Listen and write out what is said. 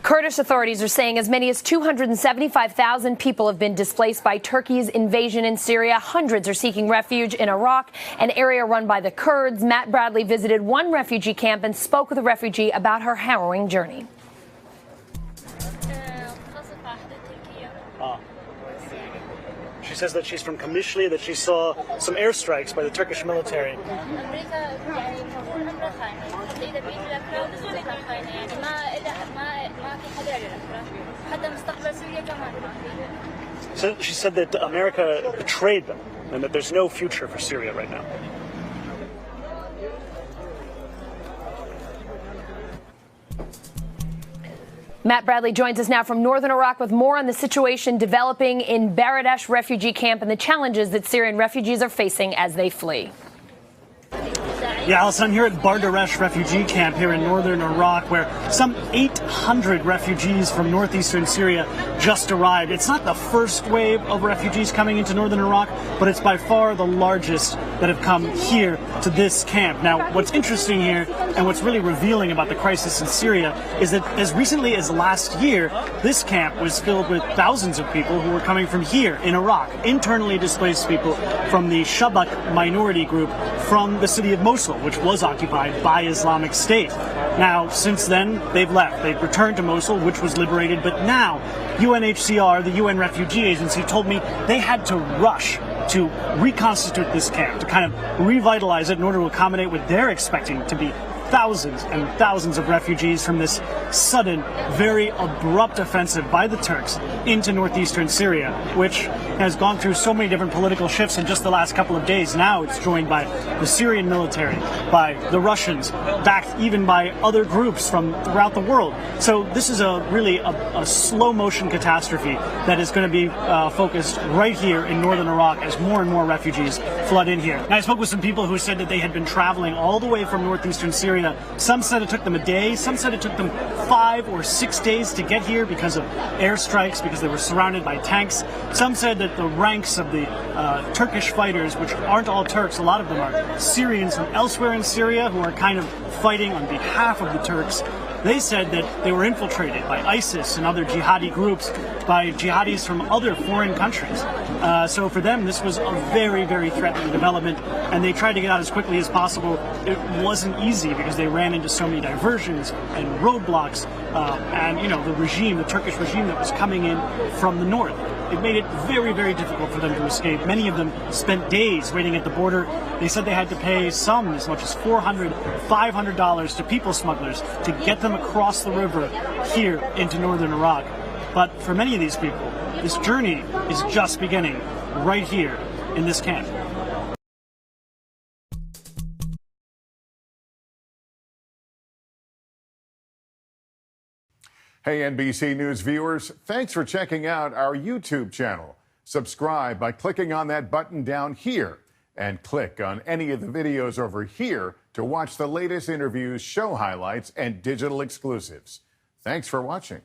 Kurdish authorities are saying as many as 275,000 people have been displaced by Turkey's invasion in Syria. Hundreds are seeking refuge in Iraq, an area run by the Kurds. Matt Bradley visited one refugee camp and spoke with a refugee about her harrowing journey. She says that she's from Kamishli, that she saw some airstrikes by the Turkish military. So she said that America betrayed them and that there's no future for Syria right now. Matt Bradley joins us now from northern Iraq with more on the situation developing in Baradesh refugee camp and the challenges that Syrian refugees are facing as they flee. Yeah, Alison, I'm here at Baradesh refugee camp here in northern Iraq, where some 800 refugees from northeastern Syria just arrived. It's not the first wave of refugees coming into northern Iraq, but it's by far the largest that have come here to this camp. Now, what's interesting here and what's really revealing about the crisis in Syria is that as recently as last year, this camp was filled with thousands of people who were coming from here in Iraq, internally displaced people from the Shabak minority group from the city of Mosul, which was occupied by Islamic State. Now, since then, they've left. They've returned to Mosul, which was liberated, but now UNHCR, the UN Refugee Agency, told me they had to rush to reconstitute this camp, to kind of revitalize it in order to accommodate what they're expecting to be thousands and thousands of refugees from this sudden, very abrupt offensive by the Turks into northeastern Syria, which has gone through so many different political shifts in just the last couple of days. Now it's joined by the Syrian military, by the Russians, backed even by other groups from throughout the world. So this is really a slow motion catastrophe that is going to be focused right here in northern Iraq as more and more refugees flood in here. And I spoke with some people who said that they had been traveling all the way from northeastern Syria. Some said it took them a day, some said it took them 5 or 6 days to get here because of airstrikes, because they were surrounded by tanks. Some said that the ranks of the Turkish fighters, which aren't all Turks, a lot of them are Syrians from elsewhere in Syria who are kind of fighting on behalf of the Turks. They said that they were infiltrated by ISIS and other jihadi groups, by jihadis from other foreign countries. So for them, this was a very, very threatening development, and they tried to get out as quickly as possible. It wasn't easy because they ran into so many diversions and roadblocks, and, you know, the regime, the Turkish regime that was coming in from the north. It made it very, very difficult for them to escape. Many of them spent days waiting at the border. They said they had to pay some as much as $400, $500 to people smugglers to get them across the river here into northern Iraq. But for many of these people, this journey is just beginning right here in this camp. Hey, NBC News viewers, thanks for checking out our YouTube channel. Subscribe by clicking on that button down here and click on any of the videos over here to watch the latest interviews, show highlights, and digital exclusives. Thanks for watching.